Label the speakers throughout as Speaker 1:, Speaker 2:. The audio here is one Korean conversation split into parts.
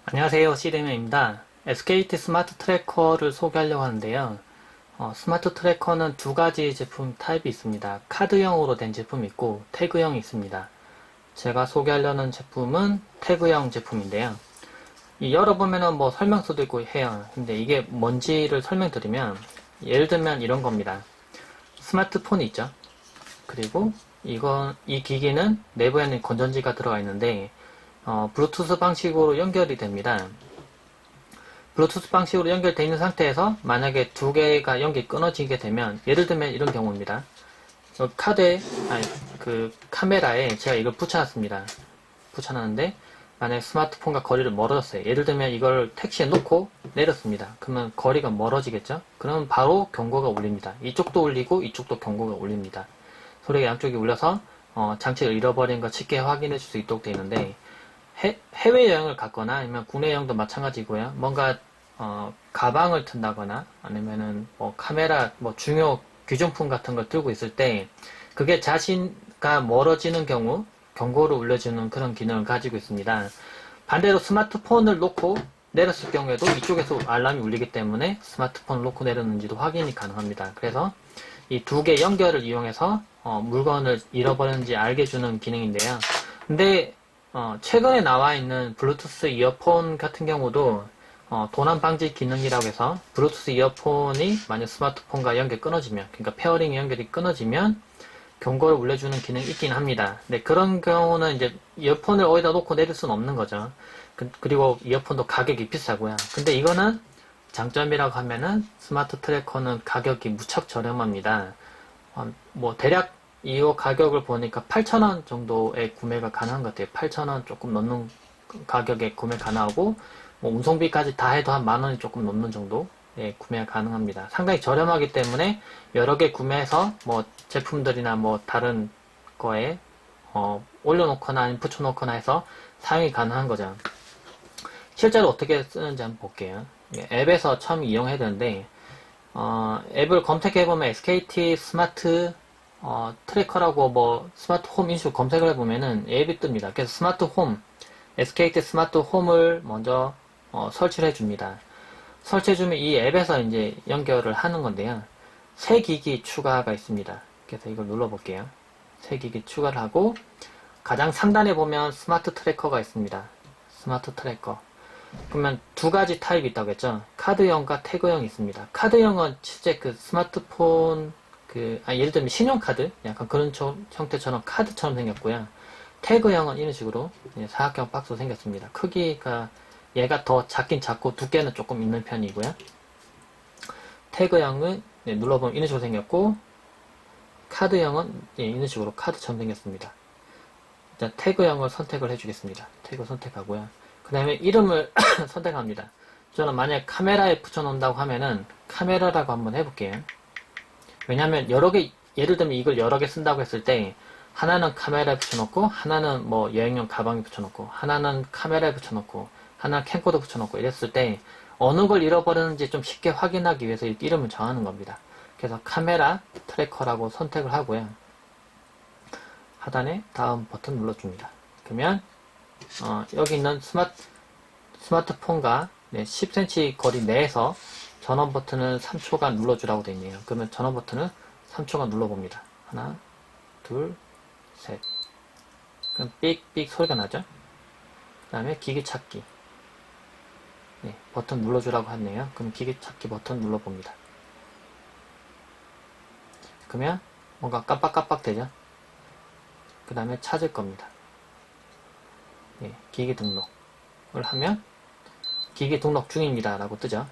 Speaker 1: 안녕하세요. 시드맨입니다. SKT 스마트 트래커를 소개하려고 하는데요. 스마트 트래커는 두 가지 제품 타입이 있습니다. 카드형으로 된 제품이 있고 태그형이 있습니다. 제가 소개하려는 제품은 태그형 제품인데요. 열어보면은 뭐 설명서도 있고 해요. 근데 이게 뭔지를 설명드리면 예를 들면 이런 겁니다. 스마트폰이 있죠. 그리고 이 기기는 내부에는 건전지가 들어가 있는데 블루투스 방식으로 연결이 됩니다. 블루투스 방식으로 연결되어 있는 상태에서 만약에 두 개가 연결이 끊어지게 되면 예를 들면 이런 경우입니다. 그 카메라에 제가 이걸 붙여놨습니다. 붙여놨는데 만약에 스마트폰과 거리를 멀어졌어요. 예를 들면 이걸 택시에 놓고 내렸습니다. 그러면 거리가 멀어지겠죠? 그러면 바로 경고가 울립니다. 이쪽도 울리고 이쪽도 경고가 울립니다. 소리가 양쪽이 울려서 장치를 잃어버린 거 쉽게 확인해 줄 수 있도록 되어 있는데 해외여행을 갔거나 아니면 국내 여행도 마찬가지고요. 뭔가 가방을 튼다거나 아니면은 뭐 카메라 뭐 중요 귀중품 같은 걸 들고 있을 때 그게 자신과 멀어지는 경우 경고를 울려주는 그런 기능을 가지고 있습니다. 반대로 스마트폰을 놓고 내렸을 경우에도 이쪽에서 알람이 울리기 때문에 스마트폰을 놓고 내렸는지도 확인이 가능합니다. 그래서 이 두 개 연결을 이용해서 물건을 잃어버렸는지 알게 해주는 기능인데요. 근데 최근에 나와 있는 블루투스 이어폰 같은 경우도 도난 방지 기능이라고 해서 블루투스 이어폰이 만약 스마트폰과 연결 끊어지면, 그러니까 페어링 연결이 끊어지면 경고를 울려주는 기능이 있긴 합니다. 근데 그런 경우는 이제 이어폰을 어디다 놓고 내릴 수는 없는 거죠. 그리고 이어폰도 가격이 비싸고요. 근데 이거는 장점이라고 하면은 스마트 트래커는 가격이 무척 저렴합니다. 뭐 대략 이 가격을 보니까 8,000원 정도에 구매가 가능한 것 같아요. 8,000원 조금 넘는 가격에 구매 가능하고 뭐 운송비까지 다 해도 한 만원이 조금 넘는 정도에 구매가 가능합니다. 상당히 저렴하기 때문에 여러 개 구매해서 뭐 제품들이나 뭐 다른 거에 올려놓거나 아니면 붙여놓거나 해서 사용이 가능한 거죠. 실제로 어떻게 쓰는지 한번 볼게요. 앱에서 처음 이용해야 되는데 앱을 검색해보면 SKT 스마트 트래커라고 뭐 스마트 홈 인식 검색을 해보면은 앱이 뜹니다. 그래서 스마트 홈, SKT 스마트 홈을 먼저 설치를 해줍니다. 설치해주면 이 앱에서 이제 연결을 하는 건데요. 새 기기 추가가 있습니다. 그래서 이걸 눌러볼게요. 새 기기 추가를 하고 가장 상단에 보면 스마트 트래커가 있습니다. 스마트 트래커. 그러면 두 가지 타입이 있다고 했죠. 카드형과 태그형이 있습니다. 카드형은 실제 그 스마트폰 예를 들면 신용카드 약간 그런 형태처럼 카드처럼 생겼고요. 태그형은 이런 식으로 사각형 박스로 생겼습니다. 크기가 얘가 더 작긴 작고 두께는 조금 있는 편이고요. 태그형은 눌러보면 이런 식으로 생겼고 카드형은 이런 식으로 카드처럼 생겼습니다. 일단 태그형을 선택을 해주겠습니다. 태그 선택하고요. 그 다음에 이름을 선택합니다. 저는 만약 카메라에 붙여놓는다고 하면은 카메라라고 한번 해볼게요. 왜냐하면 여러 개, 예를 들면 이걸 여러 개 쓴다고 했을 때 하나는 카메라에 붙여놓고 하나는 뭐 여행용 가방에 붙여놓고 하나는 카메라에 붙여놓고 하나는 캠코더 붙여놓고 이랬을 때 어느 걸 잃어버렸는지 좀 쉽게 확인하기 위해서 이렇게 이름을 정하는 겁니다. 그래서 카메라 트래커라고 선택을 하고요. 하단에 다음 버튼 눌러줍니다. 그러면 여기 있는 스마트폰과 10cm 거리 내에서 전원 버튼을 3초간 눌러주라고 되어 있네요. 그러면 전원 버튼을 3초간 눌러봅니다. 하나, 둘, 셋. 그럼 삑삑 소리가 나죠? 그 다음에 기기 찾기. 버튼 눌러주라고 하네요. 그럼 기기 찾기 버튼 눌러봅니다. 그러면 뭔가 깜빡깜빡 되죠? 그 다음에 찾을 겁니다. 기기 등록을 하면 기기 등록 중입니다 라고 뜨죠.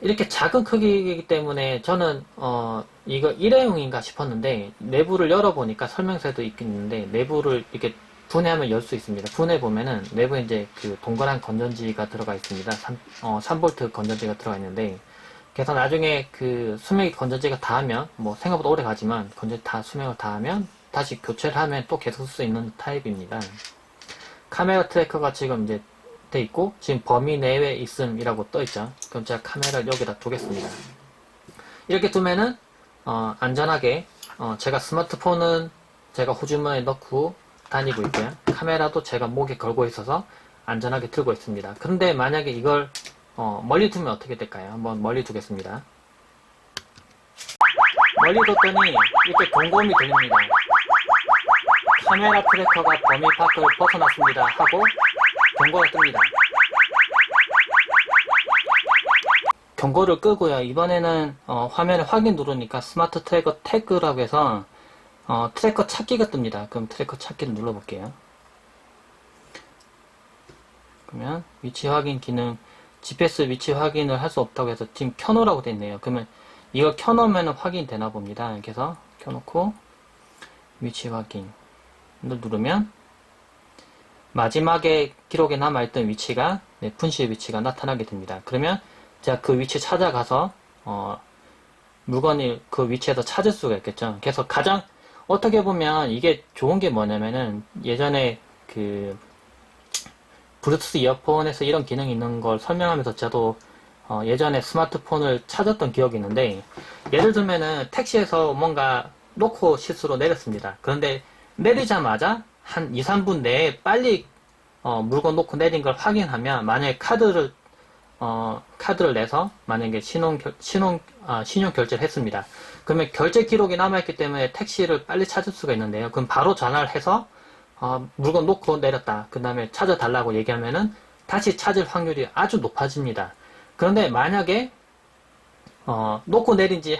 Speaker 1: 이렇게 작은 크기이기 때문에 저는 이거 일회용인가 싶었는데 내부를 열어보니까 설명서에도 있긴 있는데 내부를 이렇게 분해하면 열 수 있습니다. 분해보면은 내부에 이제 그 동그란 건전지가 들어가 있습니다. 3V 건전지가 들어가 있는데 그래서 나중에 그 수명이 건전지가 닿으면 뭐 생각보다 오래 가지만 건전지 다 수명을 닿으면 다시 교체를 하면 또 계속 쓸 수 있는 타입입니다. 카메라 트래커가 지금 이제 돼 있고 지금 범위 내외에 있음이라고 떠 있죠. 그럼 제가 카메라를 여기다 두겠습니다. 이렇게 두면은 안전하게 제가 스마트폰은 제가 호주머니에 넣고 다니고 있고요. 카메라도 제가 목에 걸고 있어서 안전하게 들고 있습니다. 그런데 만약에 이걸 멀리 두면 어떻게 될까요? 한번 멀리 두겠습니다. 멀리 뒀더니 이렇게 경고음이 들립니다. 카메라 트래커가 범위 밖을 벗어났습니다 하고 경고가 뜹니다. 경고를 끄고요. 이번에는 화면에 확인 누르니까 스마트 트래커 태그라고 해서 트래커 찾기가 뜹니다. 그럼 트래커 찾기를 눌러볼게요. 그러면 위치 확인 기능, GPS 위치 확인을 할 수 없다고 해서 지금 켜놓으라고 되어 있네요. 그러면 이걸 켜놓으면 확인되나 봅니다. 이렇게 해서 켜놓고 위치 확인을 누르면 마지막에 기록에 남아있던 위치가 분시의 위치가 나타나게 됩니다. 그러면 제가 그 위치 찾아가서 물건이 그 위치에서 찾을 수가 있겠죠. 그래서 가장 어떻게 보면 이게 좋은 게 뭐냐면은 예전에 그 블루투스 이어폰에서 이런 기능이 있는 걸 설명하면서 저도 예전에 스마트폰을 찾았던 기억이 있는데, 예를 들면은 택시에서 뭔가 놓고 실수로 내렸습니다. 그런데 내리자마자 한 2, 3분 내에 빨리 물건 놓고 내린 걸 확인하면, 만약에 카드를 내서 만약에 신용 결제를 했습니다. 그러면 결제 기록이 남아있기 때문에 택시를 빨리 찾을 수가 있는데요. 그럼 바로 전화를 해서 물건 놓고 내렸다, 그 다음에 찾아달라고 얘기하면은 다시 찾을 확률이 아주 높아집니다. 그런데 만약에 놓고 내린 지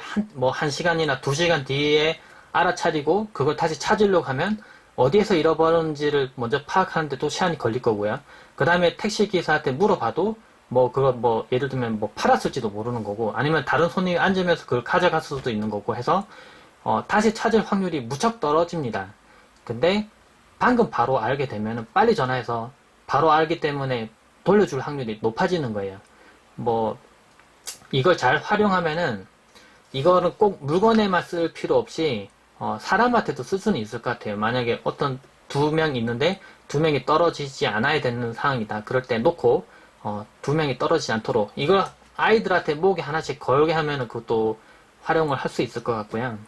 Speaker 1: 한 시간이나 2시간 뒤에 알아차리고 그걸 다시 찾으려고 하면 어디에서 잃어버렸는지를 먼저 파악하는데도 시간이 걸릴 거고요. 그 다음에 택시기사한테 물어봐도 예를 들면 팔았을지도 모르는 거고, 아니면 다른 손님이 앉으면서 그걸 가져갔을 수도 있는 거고 해서 다시 찾을 확률이 무척 떨어집니다. 근데 방금 바로 알게 되면 빨리 전화해서 바로 알기 때문에 돌려줄 확률이 높아지는 거예요. 이걸 잘 활용하면은 이거는 꼭 물건에만 쓸 필요 없이 사람한테도 쓸 수는 있을 것 같아요. 만약에 어떤 2명 있는데 2명이 떨어지지 않아야 되는 상황이다. 그럴 때 놓고 2명이 떨어지지 않도록 이걸 아이들한테 목에 하나씩 걸게 하면은 그것도 활용을 할 수 있을 것 같고요.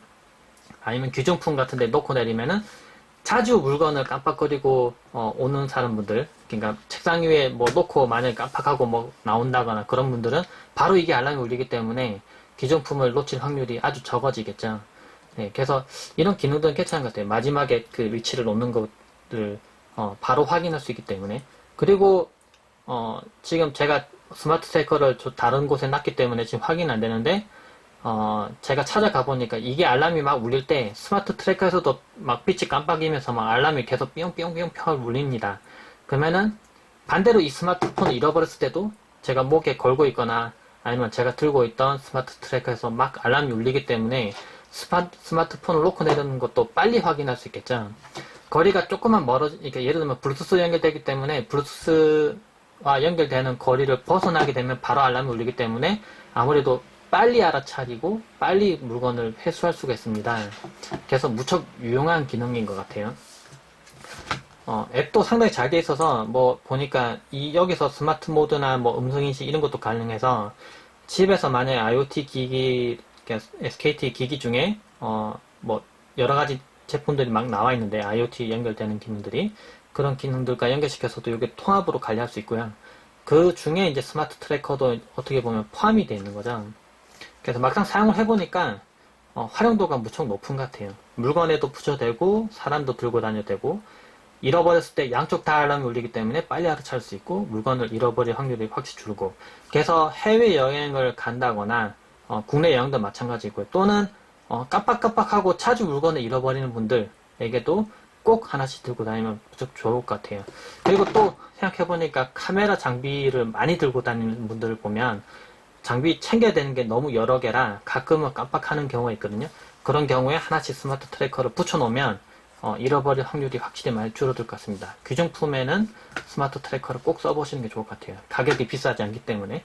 Speaker 1: 아니면 귀중품 같은데 놓고 내리면은 자주 물건을 깜빡거리고 오는 사람분들, 그러니까 책상 위에 놓고 만약에 깜빡하고 나온다거나 그런 분들은 바로 이게 알람이 울리기 때문에 귀중품을 놓칠 확률이 아주 적어지겠죠. 네, 그래서 이런 기능들은 괜찮은 것 같아요. 마지막에 그 위치를 놓는 것을 바로 확인할 수 있기 때문에. 그리고 지금 제가 스마트 트래커를 다른 곳에 놨기 때문에 지금 확인 안 되는데, 제가 찾아가 보니까 이게 알람이 막 울릴 때 스마트 트래커에서도 막 빛이 깜빡이면서 막 알람이 계속 삐용삐용삐용 울립니다. 그러면은 반대로 이 스마트폰을 잃어버렸을 때도 제가 목에 걸고 있거나 아니면 제가 들고 있던 스마트 트래커에서 막 알람이 울리기 때문에 스마트폰을 놓고 내리는 것도 빨리 확인할 수 있겠죠. 거리가 조금만 그러니까 예를 들면 블루투스 연결되기 때문에 블루투스와 연결되는 거리를 벗어나게 되면 바로 알람이 울리기 때문에 아무래도 빨리 알아차리고 빨리 물건을 회수할 수가 있습니다. 그래서 무척 유용한 기능인 것 같아요. 앱도 상당히 잘 돼 있어서 보니까 여기서 스마트 모드나 음성인식 이런 것도 가능해서 집에서 만약에 IoT 기기, SKT 기기 중에 여러 가지 제품들이 막 나와 있는데 IoT 연결되는 기능들이, 그런 기능들과 연결시켜서도 이게 통합으로 관리할 수 있고요. 그 중에 이제 스마트 트래커도 어떻게 보면 포함이 되어 있는 거죠. 그래서 막상 사용을 해보니까 활용도가 무척 높은 것 같아요. 물건에도 붙여되고 사람도 들고 다녀도 되고, 잃어버렸을 때 양쪽 다 알람이 울리기 때문에 빨리 알아차릴 수 있고 물건을 잃어버릴 확률이 확실히 줄고, 그래서 해외여행을 간다거나 국내 여행도 마찬가지고요. 또는 깜빡깜빡하고 자주 물건을 잃어버리는 분들에게도 꼭 하나씩 들고 다니면 무척 좋을 것 같아요. 그리고 또 생각해보니까 카메라 장비를 많이 들고 다니는 분들을 보면 장비 챙겨야 되는 게 너무 여러 개라 가끔은 깜빡하는 경우가 있거든요. 그런 경우에 하나씩 스마트 트래커를 붙여놓으면 잃어버릴 확률이 확실히 많이 줄어들 것 같습니다. 귀중품에는 스마트 트래커를 꼭 써보시는 게 좋을 것 같아요. 가격이 비싸지 않기 때문에.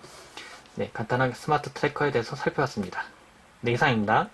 Speaker 1: 네, 간단하게 스마트 트래커에 대해서 살펴봤습니다. 네, 이상입니다.